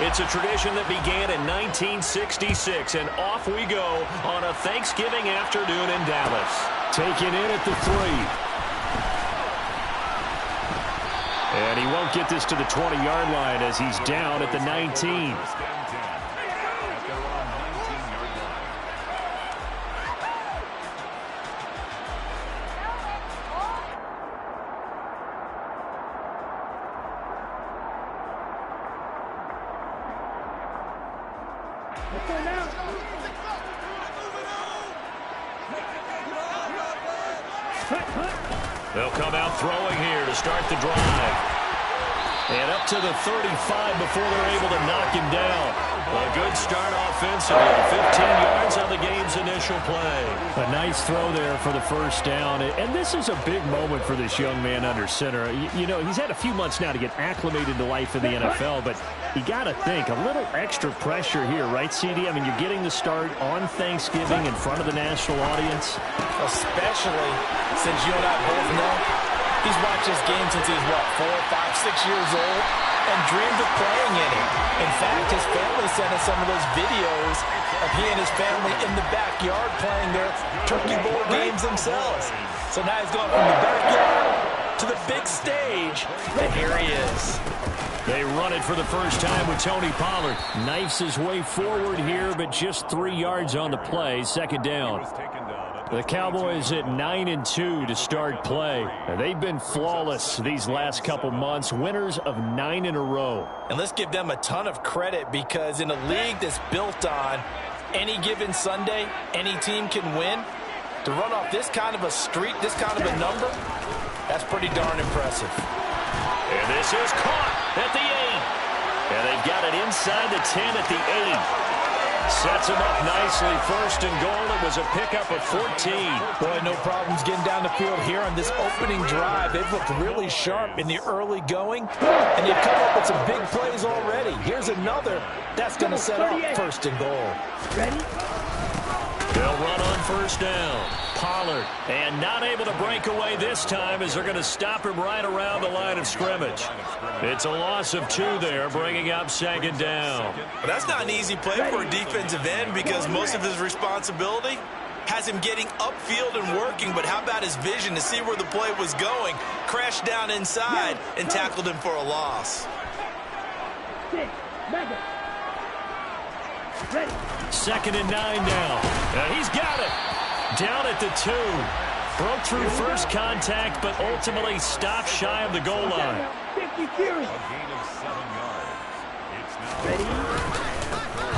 It's a tradition that began in 1966, and off we go on a Thanksgiving afternoon in Dallas. Taken in at the 3. And he won't get this to the 20-yard line as he's down at the 19. They'll come out throwing here to start the drive. And up to the 35 before they're able to knock him down. A good start offensively. 15 yards on the game's initial play. A nice throw there for the first down. And this is a big moment for this young man under center. You know, he's had a few months now to get acclimated to life in the NFL, but you got to think a little extra pressure here, right, CD? I mean, you're getting the start on Thanksgiving in front of the national audience. Especially since you and I both know he's watched this game since he's, what, 4, 5, 6 years old and dreamed of playing in it. In fact, his family sent us some of those videos of he and his family in the backyard playing their turkey bowl games themselves. So now he's gone from the backyard to the big stage, and here he is. They run it for the first time with Tony Pollard. Knifes his way forward here, but just 3 yards on the play. Second down. The Cowboys at 9-2 to start play. They've been flawless these last couple months, winners of 9 in a row. And let's give them a ton of credit, because in a league that's built on any given Sunday, any team can win. To run off this kind of a streak, this kind of a number, that's pretty darn impressive. And this is caught at the 8. And they've got it inside the 10 at the 8. Sets him up nicely. First and goal. It was a pickup of 14. Boy, no problems getting down the field here on this opening drive. They've looked really sharp in the early going, and they've come up with some big plays already. Here's another that's going to set up first and goal. Ready? They'll run on first down. Pollard, and not able to break away this time as they're going to stop him right around the line of scrimmage. It's a loss of 2 there, bringing up second down. But that's not an easy play for a defensive end, because most of his responsibility has him getting upfield and working, but how about his vision to see where the play was going? Crashed down inside and tackled him for a loss. Second and 9 now. He's got it. Down at the 2. Broke through first contact, but ultimately stopped shy of the goal line.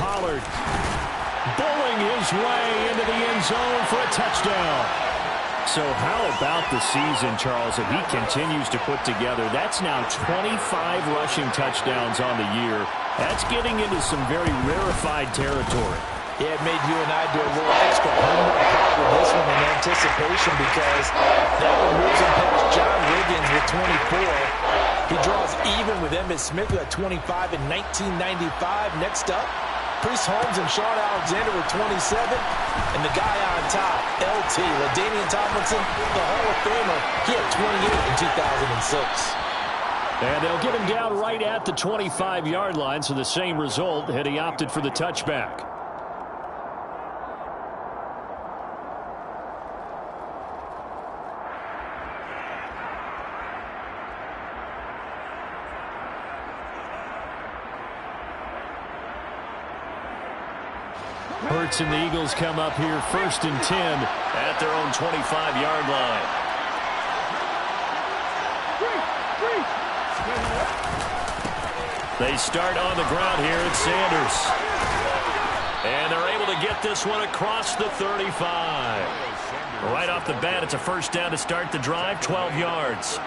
Pollard bowling his way into the end zone for a touchdown. So how about the season, Charles, if he continues to put together? That's now 25 rushing touchdowns on the year. That's getting into some very rarefied territory. Yeah, it made you and I do a little extra homework with this one in anticipation, because that one moves him past John Riggins with 24. He draws even with Emmitt Smith who had 25 in 1995. Next up, Priest Holmes and Sean Alexander with 27. And the guy on top, LT, LaDainian Tomlinson, the Hall of Famer, he had 28 in 2006. And they'll get him down right at the 25-yard line, so the same result had he opted for the touchback. Hurts and the Eagles come up here first and 10 at their own 25-yard line. They start on the ground here at Sanders. And they're able to get this one across the 35. Right off the bat, it's a first down to start the drive, 12 yards.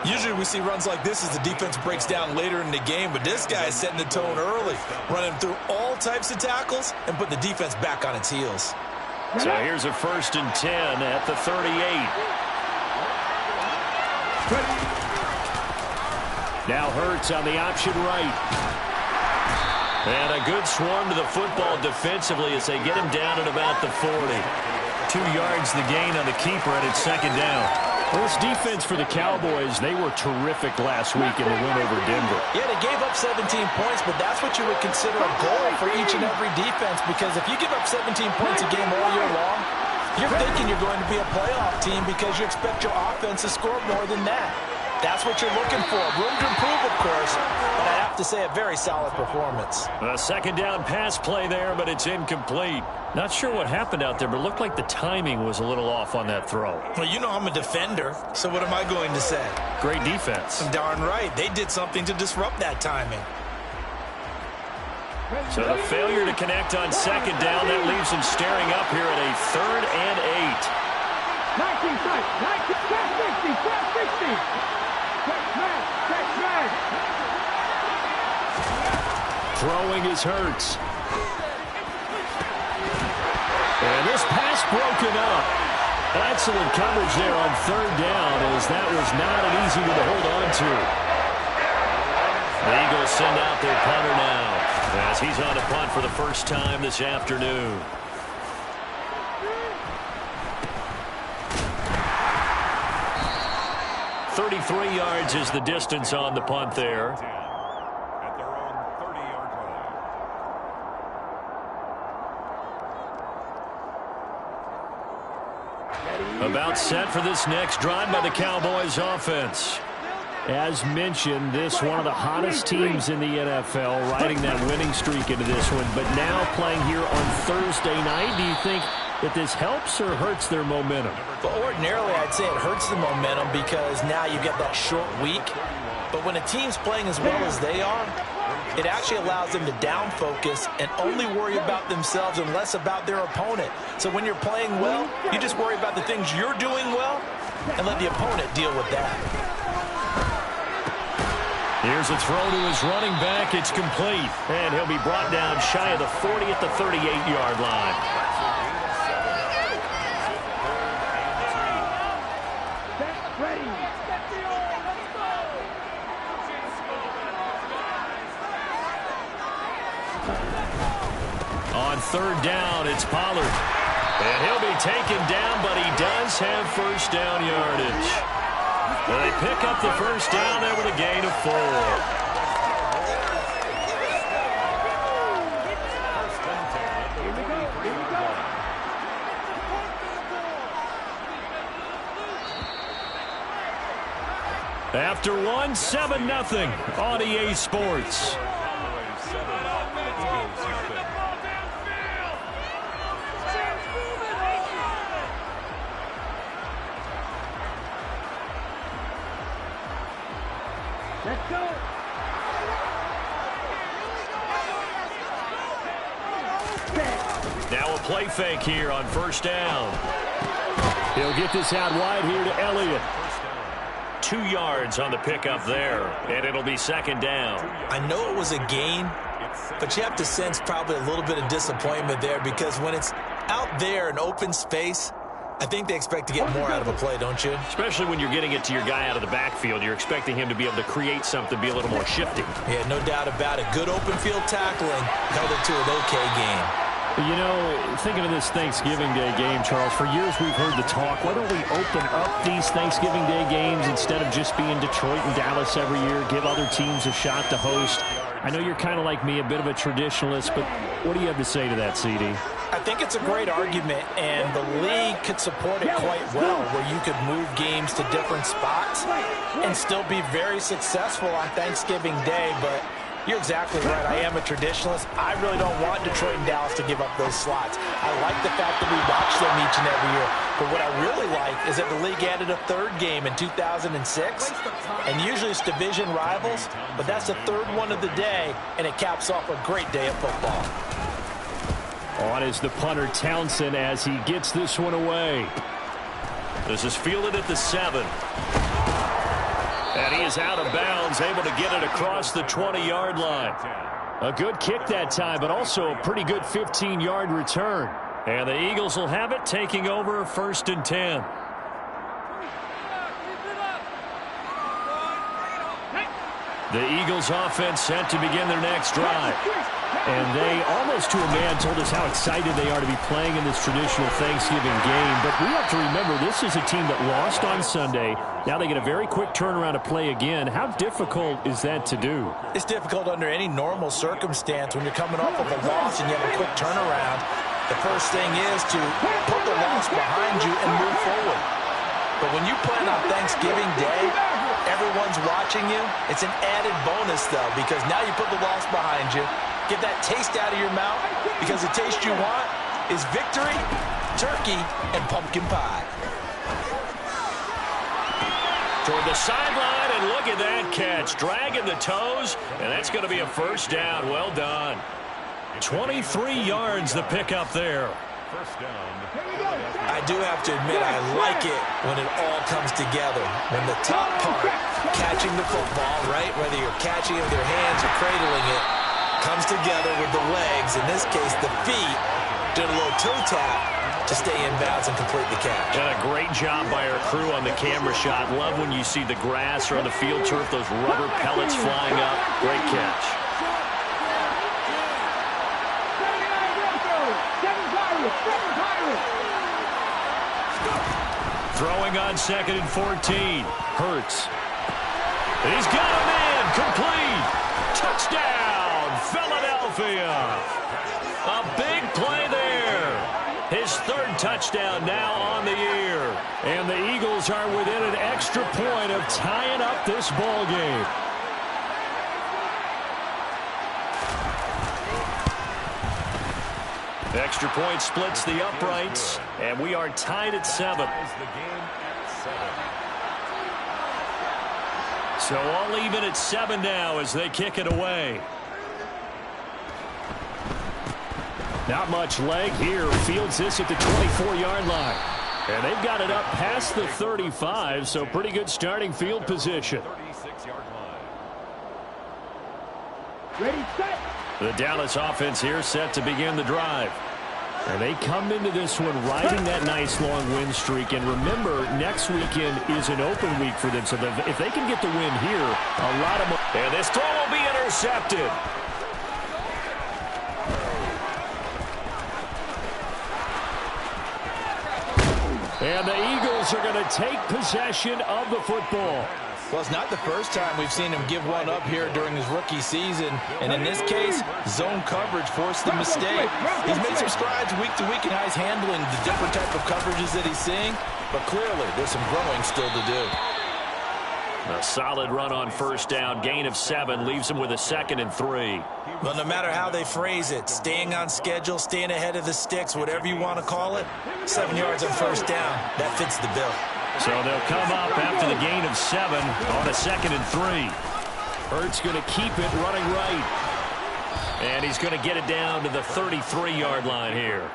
Usually we see runs like this as the defense breaks down later in the game, but this guy is setting the tone early, running through all types of tackles and put the defense back on its heels. So here's a first and 10 at the 38. Now Hurts on the option right. And a good swarm to the football defensively as they get him down at about the 40. 2 yards the gain on the keeper, and it's second down. Well, this defense for the Cowboys, they were terrific last week in the win over Denver. Yeah, they gave up 17 points, but that's what you would consider a goal for each and every defense, because if you give up 17 points a game all year long, you're thinking you're going to be a playoff team because you expect your offense to score more than that. That's what you're looking for. Room to improve, of course, but I have to say a very solid performance. A second down pass play there, but it's incomplete. Not sure what happened out there, but it looked like the timing was a little off on that throw. Well, you know I'm a defender, so what am I going to say? Great defense. Darn right. They did something to disrupt that timing. So the failure to connect on second down, that leaves him staring up here at a 3rd and 8. Throwing is Hurts. And this pass broken up. Excellent coverage there on 3rd down, as that was not an easy one to hold on to. The Eagles send out their punter now, as he's on a punt for the first time this afternoon. .33 yards is the distance on the punt there. About set for this next drive by the Cowboys offense. As mentioned, this one of the hottest teams in the NFL, riding that winning streak into this one, but now playing here on Thursday night. Do you think that this helps or hurts their momentum? But ordinarily, I'd say it hurts the momentum because now you get that short week. But when a team's playing as well as they are, it actually allows them to down focus and only worry about themselves and less about their opponent. So when you're playing well, you just worry about the things you're doing well and let the opponent deal with that. Here's a throw to his running back. It's complete. And he'll be brought down shy of the 40 at the 38-yard line. On 3rd down, it's Pollard. And he'll be taken down, but he does have first down yardage. They pick up the first down there with a gain of 4. After 1, 7-0 on EA Sports. Let's go. Now a play fake here on first down. He'll get this out wide here to Elliott. 2 yards on the pickup there, and it'll be second down. I know it was a gain, but you have to sense probably a little bit of disappointment there because when it's out there in open space, I think they expect to get more out of a play, don't you? Especially when you're getting it to your guy out of the backfield. You're expecting him to be able to create something, be a little more shifty. Yeah, no doubt about it. Good open field tackling held it to an okay game. You know, thinking of this Thanksgiving Day game, Charles, for years we've heard the talk, why don't we open up these Thanksgiving Day games instead of just being Detroit and Dallas every year, give other teams a shot to host? I know you're kind of like me, a bit of a traditionalist, but what do you have to say to that, CD? I think it's a great argument, and the league could support it quite well, where you could move games to different spots and still be very successful on Thanksgiving Day, but you're exactly right. I am a traditionalist. I really don't want Detroit and Dallas to give up those slots. I like the fact that we watch them each and every year. But what I really like is that the league added a third game in 2006. And usually it's division rivals, but that's the third one of the day, and it caps off a great day of football. On is the punter Townsend as he gets this one away. This is fielded at the 7. And he is out of bounds, able to get it across the 20-yard line. A good kick that time, but also a pretty good 15-yard return. And the Eagles will have it, taking over 1st and 10. The Eagles offense set to begin their next drive. And they, almost to a man, told us how excited they are to be playing in this traditional Thanksgiving game. But we have to remember, this is a team that lost on Sunday. Now they get a very quick turnaround to play again. How difficult is that to do? It's difficult under any normal circumstance when you're coming off of a loss and you have a quick turnaround. The first thing is to put the loss behind you and move forward. But when you play on Thanksgiving Day, everyone's watching you. It's an added bonus, though, because now you put the loss behind you. Get that taste out of your mouth, because the taste you want is victory, turkey, and pumpkin pie. Toward the sideline, and look at that catch. Dragging the toes, and that's going to be a first down. Well done. 23 yards the pickup there. I do have to admit, I like it when it all comes together. When the top part, catching the football, right, whether you're catching it with your hands or cradling it, comes together with the legs, in this case the feet, did a little toe tap to stay in bounds and complete the catch. And a great job by our crew on the camera shot. Love when you see the grass or on the field turf, those rubber pellets flying up. Great catch. Throwing on 2nd and 14. Hurts. He's got a man. Complete. Touchdown, Philadelphia. A big play there. His 3rd touchdown now on the year. And the Eagles are within an extra point of tying up this ball game. Extra point splits the uprights, and we are tied at 7. So all even at 7 now as they kick it away. Not much leg here. Fields this at the 24-yard line. And they've got it up past the 35, so pretty good starting field position. Ready, set. The Dallas offense here set to begin the drive. And they come into this one riding that nice long win streak. And remember, next weekend is an open week for them. So if they can get the win here, a lot of... And this throw will be intercepted. And the Eagles are going to take possession of the football. Well, it's not the first time we've seen him give one up here during his rookie season. And in this case, zone coverage forced the mistake. He's made some strides week to week in how he's handling the different type of coverages that he's seeing. But clearly, there's some growing still to do. A solid run on first down. Gain of 7 leaves him with a 2nd and 3. Well, no matter how they phrase it, staying on schedule, staying ahead of the sticks, whatever you want to call it, 7 yards on first down, that fits the bill. So they'll come up after the gain of 7 on a 2nd and 3. Hurts going to keep it running right. And he's going to get it down to the 33-yard line here.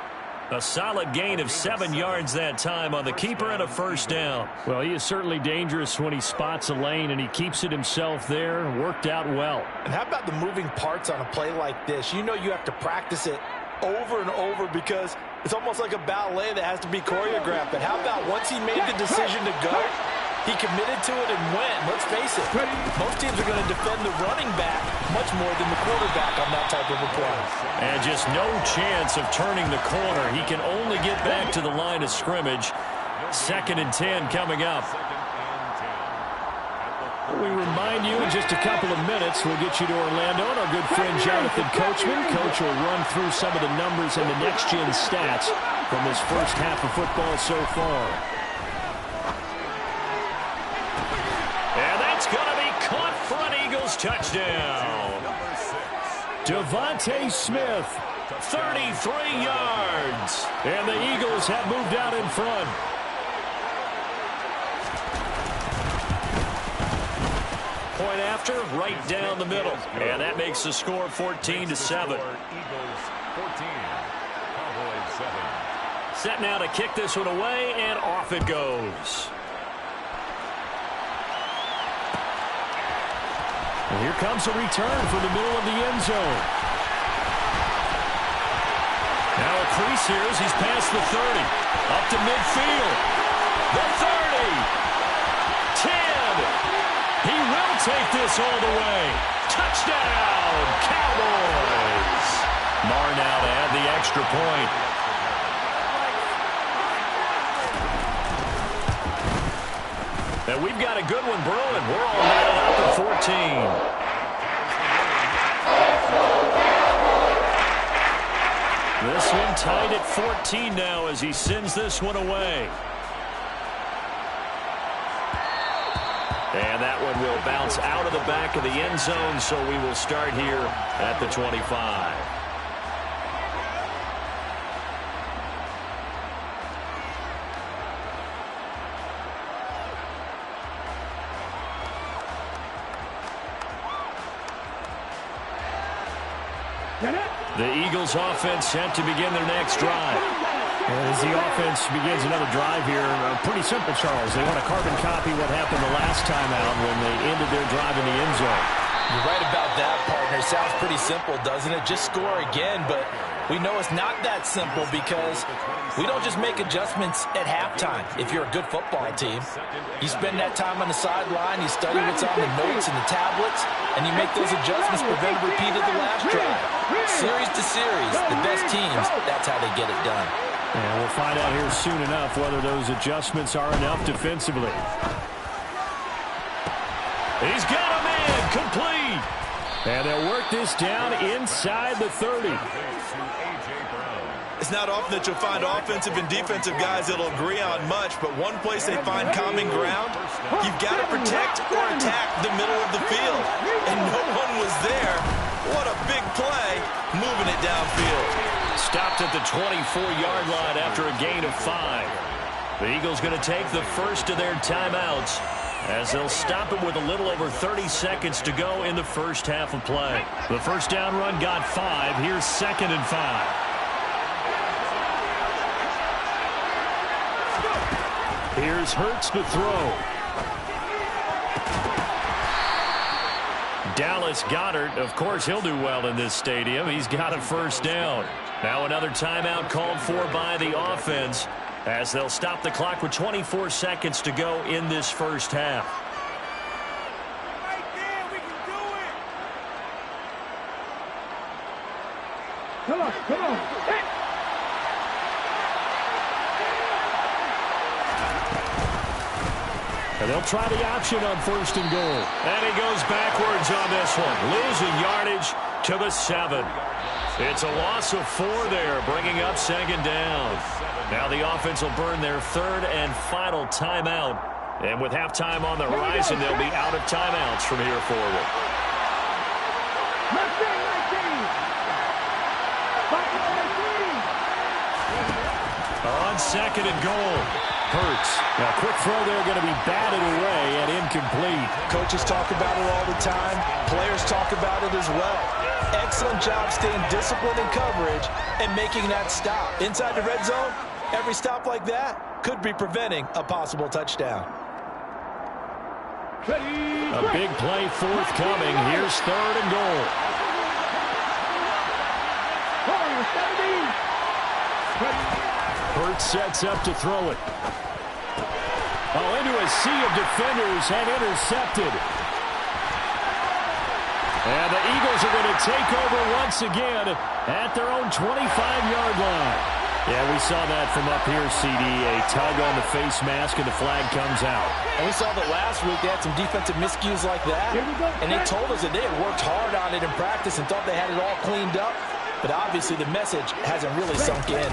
A solid gain of 7 yards that time on the keeper and a first down. Well, he is certainly dangerous when he spots a lane, and he keeps it himself there. Worked out well. And how about the moving parts on a play like this? You know you have to practice it over and over because it's almost like a ballet that has to be choreographed. But how about once he made the decision to go, he committed to it and went. Let's face it, most teams are going to defend the running back much more than the quarterback on that type of a play. And just no chance of turning the corner. He can only get back to the line of scrimmage. 2nd and 10 coming up. We remind you in just a couple of minutes, we'll get you to Orlando and our good friend Jonathan Coachman. Coach will run through some of the numbers and the next-gen stats from this first half of football so far. And that's going to be caught for an Eagles touchdown. Devontae Smith, 33 yards. and the Eagles have moved out in front. Point after, right down the middle. And that makes the score 14-7. Set now to kick this one away, and off it goes. And here comes a return from the middle of the end zone. Now a crease here as he's past the 30. Up to midfield. The 30. 10. He will take this all the way. Touchdown, Cowboys. Marr now to add the extra point. And we've got a good one brewing. We're all knotted up at 14. This one tied at 14 now as he sends this one away. And that one will bounce out of the back of the end zone, so we will start here at the 25. The Eagles offense set to begin their next drive. As the offense begins another drive here, pretty simple, Charles. They want to carbon copy what happened the last time out when they ended their drive in the end zone. You're right about that, partner. Sounds pretty simple, doesn't it? Just score again, but we know it's not that simple because we don't just make adjustments at halftime. If you're a good football team, you spend that time on the sideline, you study what's on the notes and the tablets, and you make those adjustments, prevent a repeat of the last drive. Series to series, the best teams, that's how they get it done. And we'll find out here soon enough whether those adjustments are enough defensively. He's got a man complete. And they'll work this down inside the 30. It's not often that you'll find offensive and defensive guys that'll agree on much, but one place they find common ground, you've got to protect or attack the middle of the field. And no one was there. What a big play, moving it downfield. Stopped at the 24-yard line after a gain of 5. The Eagles going to take the first of their timeouts as they'll stop it with a little over 30 seconds to go in the first half of play. The first down run got 5. Here's 2nd and 5. Here's Hurts to throw. Dallas Goedert, of course, he'll do well in this stadium. He's got a first down. Now another timeout called for by the offense as they'll stop the clock with 24 seconds to go in this first half. Right there, we can do it. Come on, come on. Hey. And they'll try the option on 1st and goal. And he goes backwards on this one, losing yardage to the 7. It's a loss of 4 there, bringing up 2nd down. Now the offense will burn their 3rd and final timeout. And with halftime on the horizon, they'll be out of timeouts from here forward. On 2nd and goal. Hurts. Now, quick throw there, going to be batted away and incomplete. Coaches talk about it all the time. Players talk about it as well. Excellent job staying disciplined in coverage and making that stop. Inside the red zone, every stop like that could be preventing a possible touchdown. A big play forthcoming. Here's 3rd and goal. Hurts sets up to throw it. Oh, into a sea of defenders and intercepted. And the Eagles are going to take over once again at their own 25-yard line. Yeah, we saw that from up here, CD. A tug on the face mask and the flag comes out. And we saw that last week they had some defensive miscues like that. And they told us that they had worked hard on it in practice and thought they had it all cleaned up. But obviously the message hasn't really sunk in.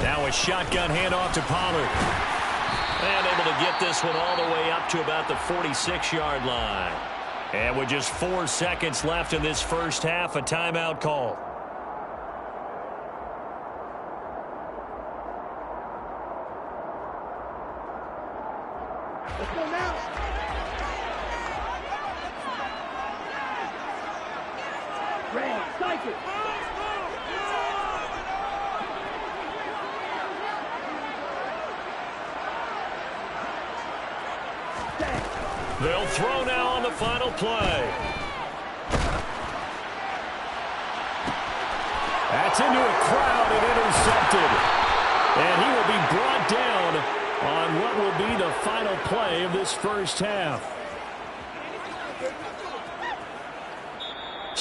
Now a shotgun handoff to Pollard. And able to get this one all the way up to about the 46-yard line. And with just 4 seconds left in this first half, a timeout call. Let's go now. Ray, strike it. They'll throw now on the final play. That's into a crowd and intercepted. And he will be brought down on what will be the final play of this first half.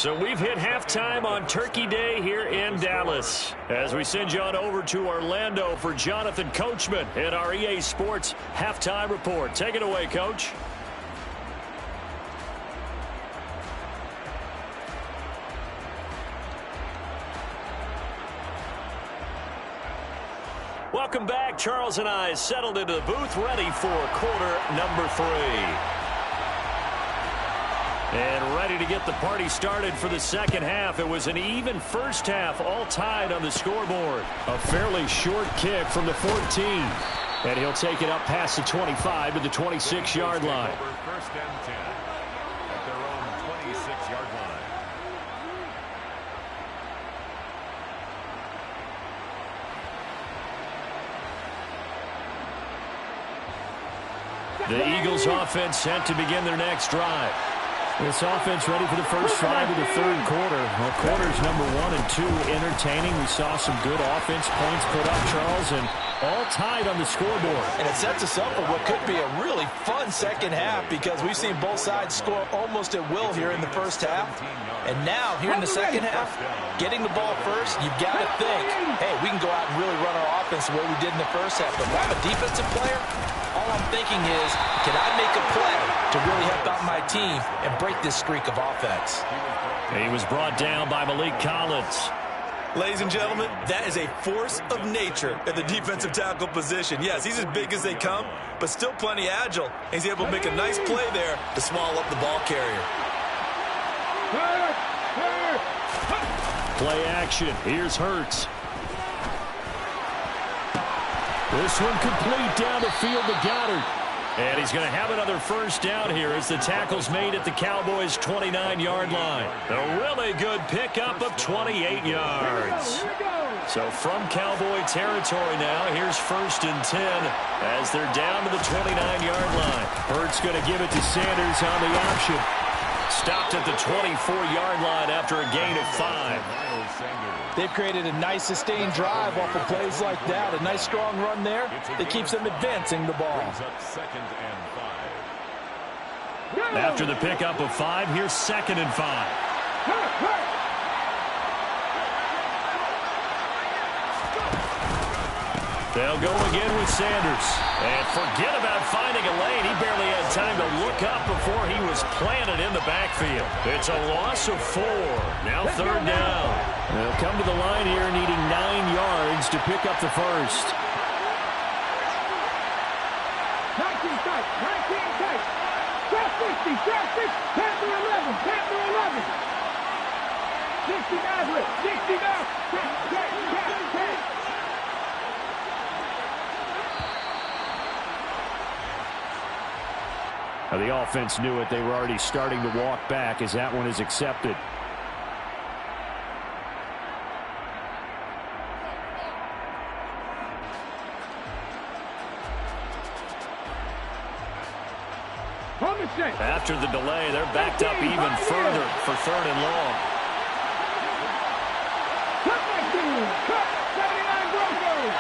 So we've hit halftime on Turkey Day here in Dallas. As we send you on over to Orlando for Jonathan Coachman in our EA Sports Halftime Report. Take it away, Coach. Welcome back. Charles and I settled into the booth, ready for quarter number 3. And ready to get the party started for the second half. It was an even first half, all tied on the scoreboard. A fairly short kick from the 14. And he'll take it up past the 25 to the 26-yard line. First and 10 at their own 26-yard line. The Eagles offense set to begin their next drive. This offense ready for the first drive of the third quarter. Well, quarters number 1 and 2 entertaining. We saw some good offense points put up, Charles, and all tied on the scoreboard. And it sets us up for what could be a really fun second half because we've seen both sides score almost at will here in the first half. And now, here in the second half, getting the ball first, you've got to think, hey, we can go out and really run our offense the way we did in the first half. But if I'm a defensive player, all I'm thinking is, can I make a play to really help out my team and break this streak of offense? He was brought down by Malik Collins. Ladies and gentlemen, that is a force of nature at the defensive tackle position. Yes, he's as big as they come, but still plenty agile. He's able to make a nice play there to swallow up the ball carrier. Play action. Here's Hurts. This one complete down the field to Goddard. And he's going to have another first down here as the tackle's made at the Cowboys' 29-yard line. A really good pickup of 28 yards. So from Cowboy territory now, here's first and 10 as they're down to the 29-yard line. Hurts going to give it to Sanders on the option. Stopped at the 24-yard line after a gain of 5. They've created a nice sustained drive off of plays like that. A nice strong run there that keeps them advancing the ball. After the pickup of 5, here's second and 5. They'll go again with Sanders. And forget about finding a lane. He barely had time to look up before he was planted in the backfield. It's a loss of 4. Now third down. They'll come to the line here needing 9 yards to pick up the first. 19 tight, 19 tight. Trap 50, trap 6, tap to 11, tap to 11. 69 with, 69, tap. Now the offense knew it. They were already starting to walk back as that one is accepted. After the delay, they're backed up even further for third and long. Cut back to 79 Broncos.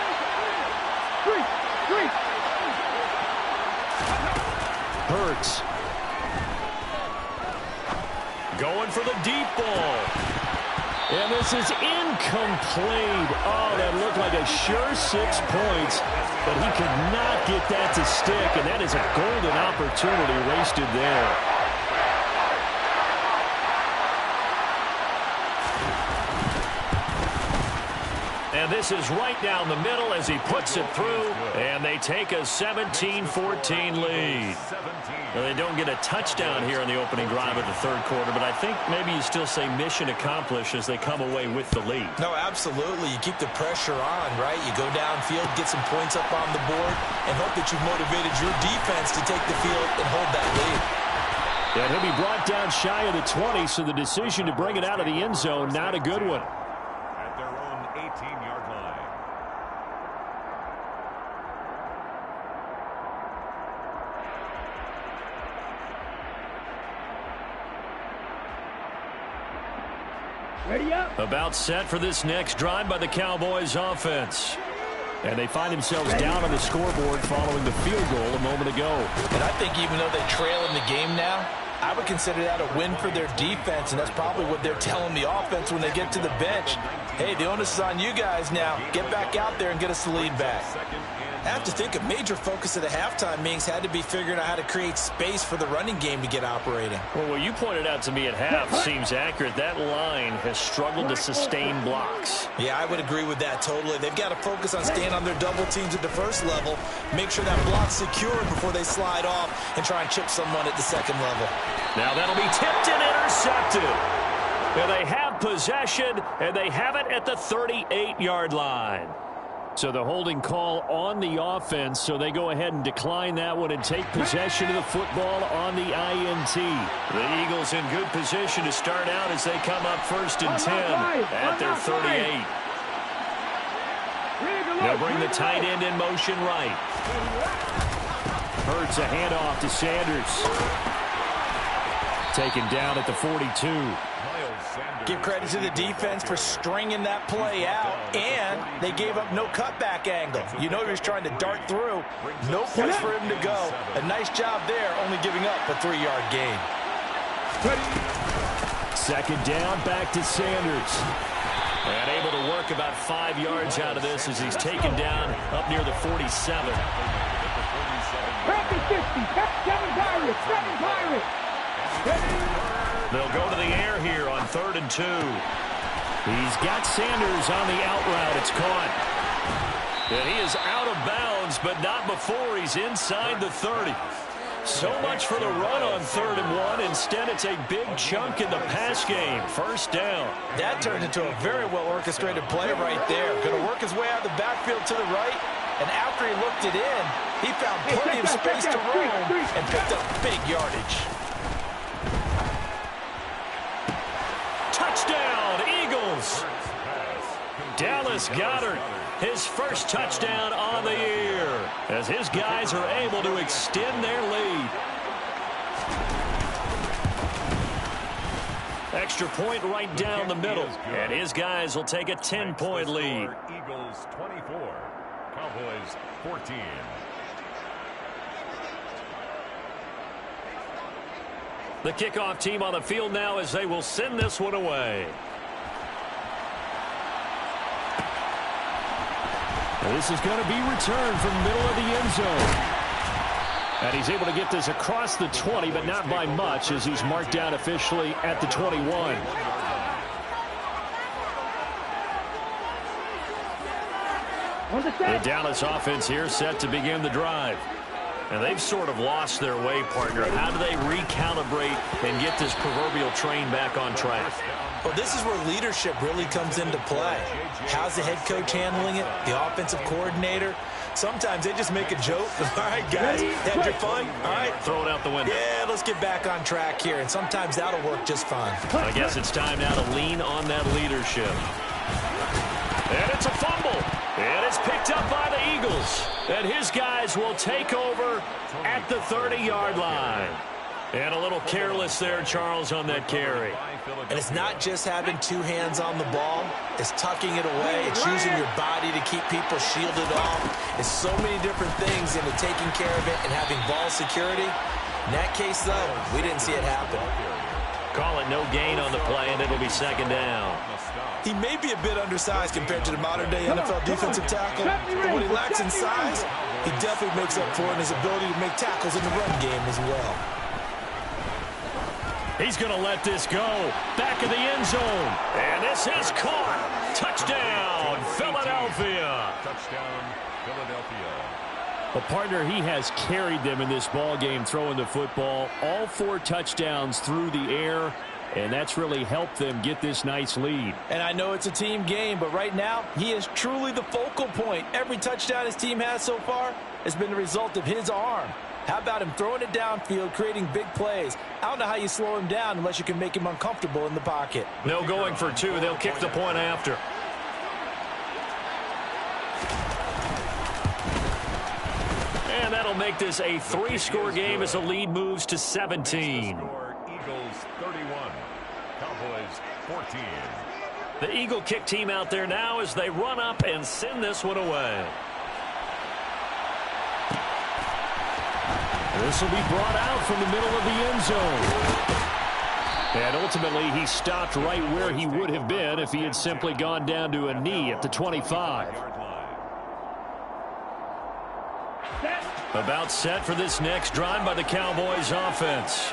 Street. Hurts. Going for the deep ball. And this is incomplete. Oh, that looked like a sure 6 points. But he could not get that to stick. And that is a golden opportunity wasted there. And this is right down the middle as he puts it through. And they take a 17-14 lead. Well, they don't get a touchdown here in the opening drive of the third quarter, but I think maybe you still say mission accomplished as they come away with the lead. No, absolutely. You keep the pressure on, right? You go downfield, get some points up on the board, and hope that you've motivated your defense to take the field and hold that lead. And he'll be brought down shy of the 20, so the decision to bring it out of the end zone, not a good one. At their own 18-yard line. Ready up. About set for this next drive by the Cowboys offense. And they find themselves down on the scoreboard following the field goal a moment ago. And I think even though they trail in the game now, I would consider that a win for their defense, and that's probably what they're telling the offense when they get to the bench. Hey, the onus is on you guys now. Get back out there and get us the lead back. I have to think a major focus of the halftime meetings had to be figuring out how to create space for the running game to get operating. Well, what you pointed out to me at half seems accurate. That line has struggled to sustain blocks. Yeah, I would agree with that totally. They've got to focus on staying on their double teams at the first level, make sure that block's secure before they slide off and try and chip someone at the second level. Now that'll be tipped and intercepted. And they have possession, and they have it at the 38-yard line. So the holding call on the offense, so they go ahead and decline that one and take possession of the football on the INT. The Eagles in good position to start out as they come up 1st and 10 at their 38. They'll bring the tight end in motion right. Hurts a handoff to Sanders. Taken down at the 42. Give credit to the defense for stringing that play out, and they gave up no cutback angle. You know he was trying to dart through. No place for him to go. A nice job there, only giving up a 3-yard gain. Second down, back to Sanders. And able to work about 5 yards out of this as he's taken down up near the 47. Practice 50, 7 Pirates, 7 Pirates. They'll go to the air here on 3rd and 2. He's got Sanders on the out route. It's caught. And he is out of bounds, but not before he's inside the 30. So much for the run on 3rd and 1. Instead, it's a big chunk in the pass game. First down. That turned into a very well-orchestrated play right there. Going to work his way out of the backfield to the right. And after he looked it in, he found plenty of space to roam and picked up big yardage. Touchdown, Eagles. Dallas Goedert, his first touchdown on the year, as his guys are able to extend their lead. Extra point right down the middle, and his guys will take a 10-point lead. Eagles 24, Cowboys 14. The kickoff team on the field now as they will send this one away. This is going to be returned from the middle of the end zone. And he's able to get this across the 20, but not by much, as he's marked down officially at the 21. The Dallas offense here set to begin the drive. And they've sort of lost their way, partner. How do they recalibrate and get this proverbial train back on track? Well, this is where leadership really comes into play. How's the head coach handling it? The offensive coordinator? Sometimes they just make a joke. All right, guys, had your fun? All right. Throw it out the window. Yeah, let's get back on track here. And sometimes that'll work just fine. I guess it's time now to lean on that leadership. And it's a fumble. And it's picked up by the Eagles. And his guys will take over at the 30-yard line. And a little careless there, Charles, on that carry. And it's not just having two hands on the ball. It's tucking it away. It's using your body to keep people shielded off. It's so many different things into taking care of it and having ball security. In that case, though, we didn't see it happen. Call it no gain on the play, and it'll be second down. He may be a bit undersized compared to the modern-day NFL defensive tackle, but what he lacks in size, he definitely makes up for in his ability to make tackles in the run game as well. He's going to let this go. Back of the end zone. And this is caught. Touchdown, Philadelphia. Touchdown, Philadelphia. A partner, he has carried them in this ball game throwing the football. All 4 touchdowns through the air. And that's really helped them get this nice lead. And I know it's a team game, but right now, he is truly the focal point. Every touchdown his team has so far has been the result of his arm. How about him throwing it downfield, creating big plays? I don't know how you slow him down unless you can make him uncomfortable in the pocket. No going for 2. They'll kick the point after. And that'll make this a 3-score game as the lead moves to 17. Eagles 31, Cowboys 14. The Eagle kick team out there now as they run up and send this one away. This will be brought out from the middle of the end zone. And ultimately, he stopped right where he would have been if he had simply gone down to a knee at the 25. About set for this next drive by the Cowboys offense.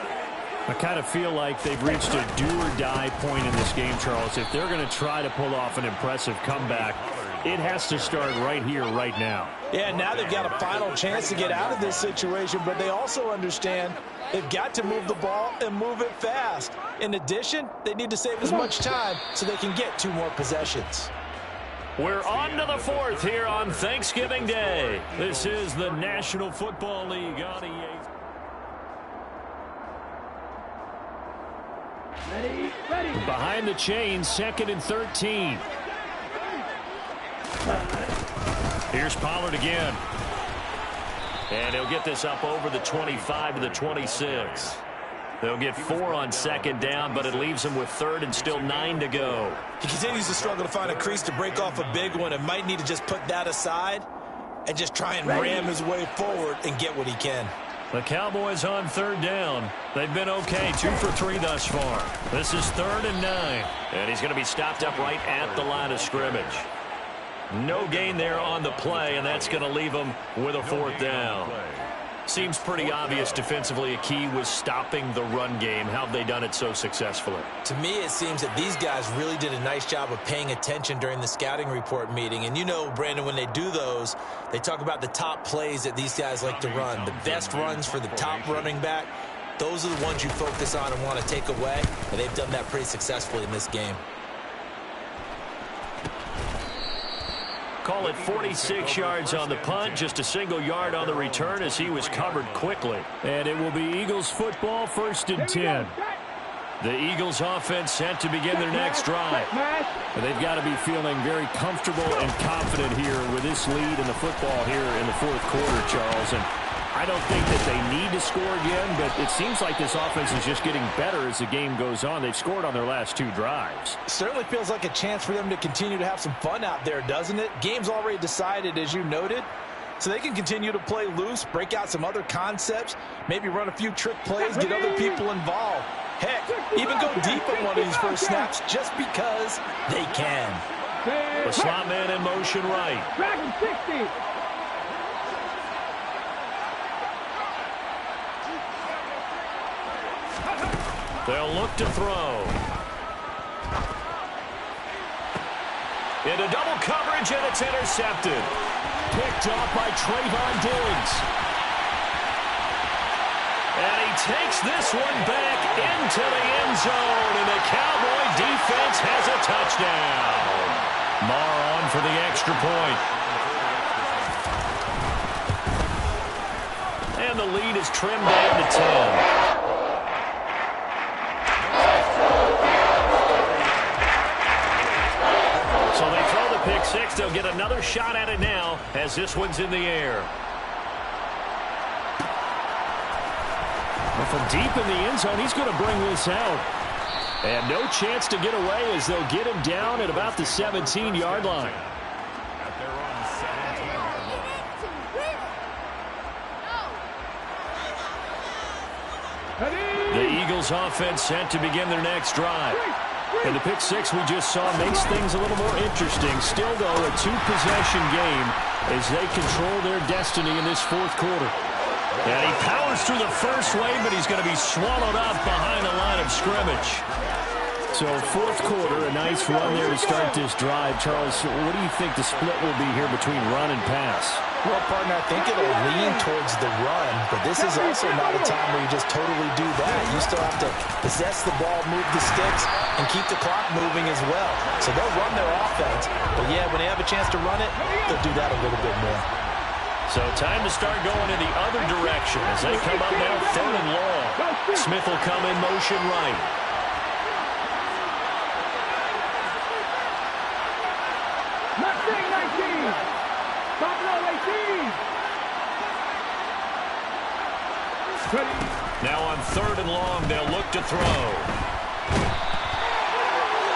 I kind of feel like they've reached a do-or-die point in this game, Charles. If they're going to try to pull off an impressive comeback, it has to start right here, right now. Yeah, now they've got a final chance to get out of this situation, but they also understand they've got to move the ball and move it fast. In addition, they need to save as much time so they can get 2 more possessions. We're on to the 4th here on Thanksgiving Day. This is the National Football League on EA. Behind the chains, 2nd and 13. Here's Pollard again. And he'll get this up over the 25 to the 26. They'll get 4 on 2nd down, but it leaves them with 3rd and still 9 to go. He continues to struggle to find a crease to break off a big one and might need to just put that aside and just try and ram his way forward and get what he can. The Cowboys on 3rd down. They've been okay, 2 for 3 thus far. This is 3rd and 9. And he's going to be stopped up right at the line of scrimmage. No gain there on the play, and that's going to leave him with a 4th down. Seems pretty obvious defensively a key was stopping the run game. How have they done it so successfully? To me, it seems that these guys really did a nice job of paying attention during the scouting report meeting. And you know, Brandon, when they do those, they talk about the top plays that these guys like to run. The best runs for the top running back, those are the ones you focus on and want to take away. And they've done that pretty successfully in this game. Call it 46 yards on the punt, just a single yard on the return as he was covered quickly. And it will be Eagles football, 1st and 10. The Eagles offense set to begin their next drive. They've got to be feeling very comfortable and confident here with this lead in the football here in the 4th quarter, Charles. And I don't think that they need to score again, but it seems like this offense is just getting better as the game goes on. They've scored on their last 2 drives. Certainly feels like a chance for them to continue to have some fun out there, doesn't it? Game's already decided, as you noted, so they can continue to play loose, break out some other concepts, maybe run a few trick plays, get other people involved. Heck, even go deep on one of these first snaps just because they can. The slot man in motion right. Dragon 60. They'll look to throw. Into double coverage, and it's intercepted. Picked off by Trayvon Diggs. And he takes this one back into the end zone, and the Cowboy defense has a touchdown. Marr on for the extra point. And the lead is trimmed down to 10. So they throw the pick six. They'll get another shot at it now as this one's in the air. Well, from deep in the end zone, he's going to bring this out. And no chance to get away as they'll get him down at about the 17-yard line. The Eagles offense set to begin their next drive. And the pick six we just saw makes things a little more interesting. Still, though, a 2-possession game as they control their destiny in this 4th quarter. And he powers through the first wave, but he's going to be swallowed up behind the line of scrimmage. So 4th quarter, a nice run there to start this drive. Charles, what do you think the split will be here between run and pass? Well, partner, I think it'll lean towards the run, but this is also not a time where you just totally do that. You still have to possess the ball, move the sticks, and keep the clock moving as well. So they'll run their offense, but yeah, when they have a chance to run it, they'll do that a little bit more. So time to start going in the other direction as they come up now 3rd and long. Smith will come in motion right. Now on 3rd and long, they'll look to throw.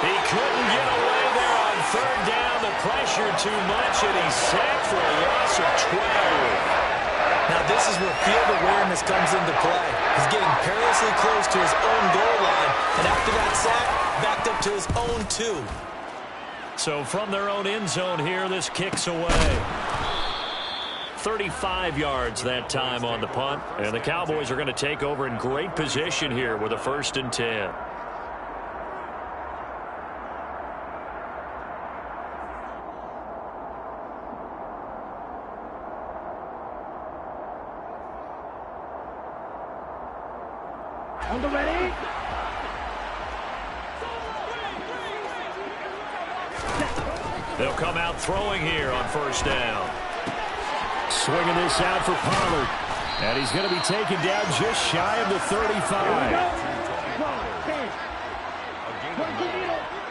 He couldn't get away there on 3rd down. The pressure too much, and he's sacked for a loss of 12. Now this is where field awareness comes into play. He's getting perilously close to his own goal line, and after that sack, backed up to his own 2. So from their own end zone here, this kicks away. 35 yards that time on the punt, and the Cowboys are going to take over in great position here with a 1st and 10. On the ready. They'll come out throwing here on 1st down. Swinging this out for Pollard. And he's going to be taken down just shy of the 35.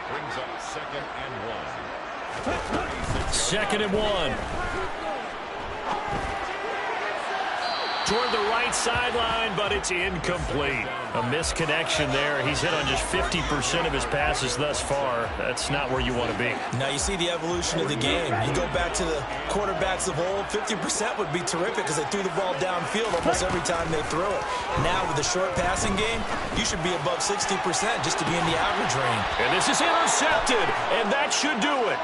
Brings up 2nd and 1. 2nd and 1. Toward the right sideline, but it's incomplete. A misconnection there. He's hit on just 50% of his passes thus far. That's not where you want to be. Now you see the evolution of the game. You go back to the quarterbacks of old, 50% would be terrific because they threw the ball downfield almost every time they threw it. Now with the short passing game, you should be above 60% just to be in the average range. And this is intercepted, and that should do it.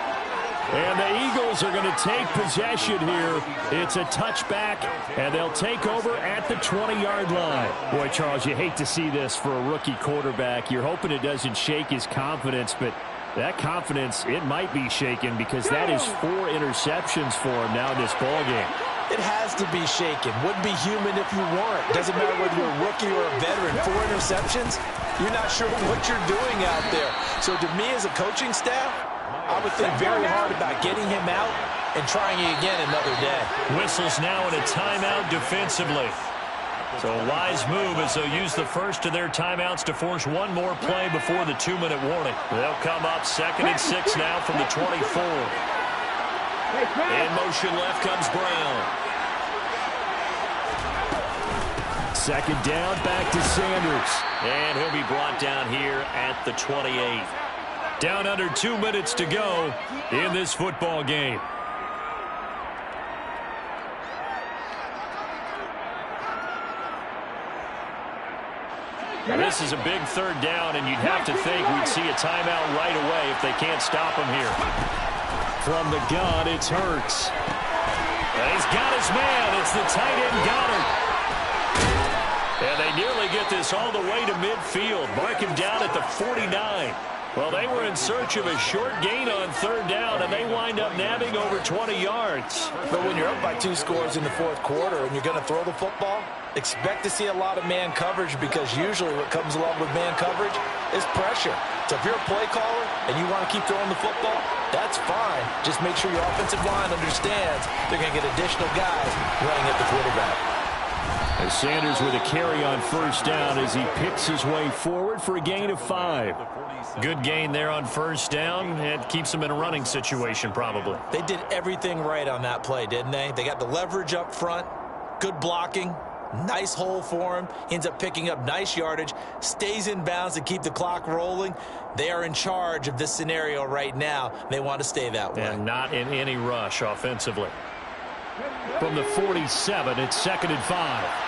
And the Eagles are going to take possession here. It's a touchback, and they'll take over at the 20-yard line. Boy, Charles, you hate to see this for a rookie quarterback. You're hoping it doesn't shake his confidence, but that confidence, it might be shaken because that is 4 interceptions for him now in this ballgame. It has to be shaken. Wouldn't be human if you weren't. Doesn't matter whether you're a rookie or a veteran. 4 interceptions, you're not sure what you're doing out there. So to me as a coaching staff, I would think very hard about getting him out and trying it again another day. Whistles now in a timeout defensively. So a wise move as they'll use the first of their timeouts to force one more play before the 2-minute warning. They'll come up 2nd and 6 now from the 24. In motion left comes Brown. 2nd down, back to Sanders. And he'll be brought down here at the 28. Down under 2 minutes to go in this football game. This is a big 3rd down, and you'd have to think we'd see a timeout right away if they can't stop him here. From the gun, it's Hurts. And he's got his man. It's the tight end Goddard. And they nearly get this all the way to midfield. Mark him down at the 49. Well, they were in search of a short gain on 3rd down, and they wind up nabbing over 20 yards. But when you're up by 2 scores in the 4th quarter and you're going to throw the football, expect to see a lot of man coverage because usually what comes along with man coverage is pressure. So if you're a play caller and you want to keep throwing the football, that's fine. Just make sure your offensive line understands they're going to get additional guys running at the quarterback. As Sanders with a carry on 1st down as he picks his way forward for a gain of 5. Good gain there on 1st down. It keeps them in a running situation probably. They did everything right on that play, didn't they? They got the leverage up front, good blocking, nice hole for him. He ends up picking up nice yardage, stays in bounds to keep the clock rolling. They are in charge of this scenario right now. They want to stay that way. And not in any rush offensively. From the 47, it's 2nd and 5.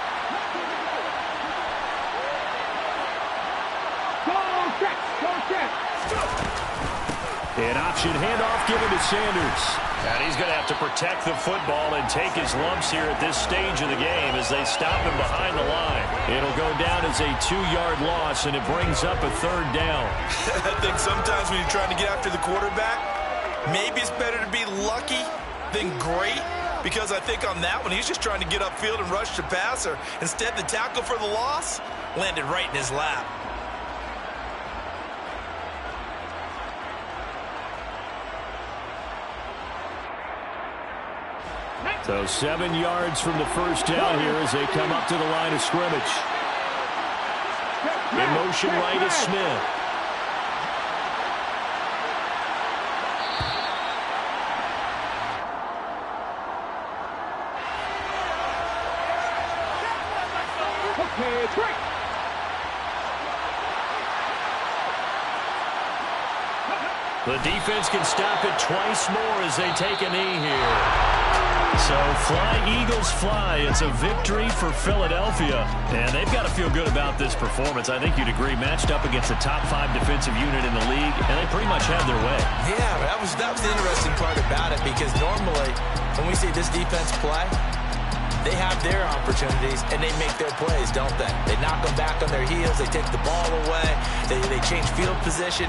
An option handoff given to Sanders. And he's going to have to protect the football and take his lumps here at this stage of the game as they stop him behind the line. It'll go down as a 2-yard loss, and it brings up a 3rd down. I think sometimes when you're trying to get after the quarterback, maybe it's better to be lucky than great. Because I think on that one, he's just trying to get upfield and rush the passer. Instead, the tackle for the loss landed right in his lap. So 7 yards from the 1st down here as they come up to the line of scrimmage. In motion right is Smith. The defense can stop it twice more as they take a knee here. So fly, Eagles, fly. It's a victory for Philadelphia. And they've got to feel good about this performance. I think you'd agree. Matched up against the top 5 defensive unit in the league, and they pretty much had their way. Yeah, that was the interesting part about it, because normally when we see this defense play, they have their opportunities, and they make their plays, don't they? They knock them back on their heels. They take the ball away. They change field position.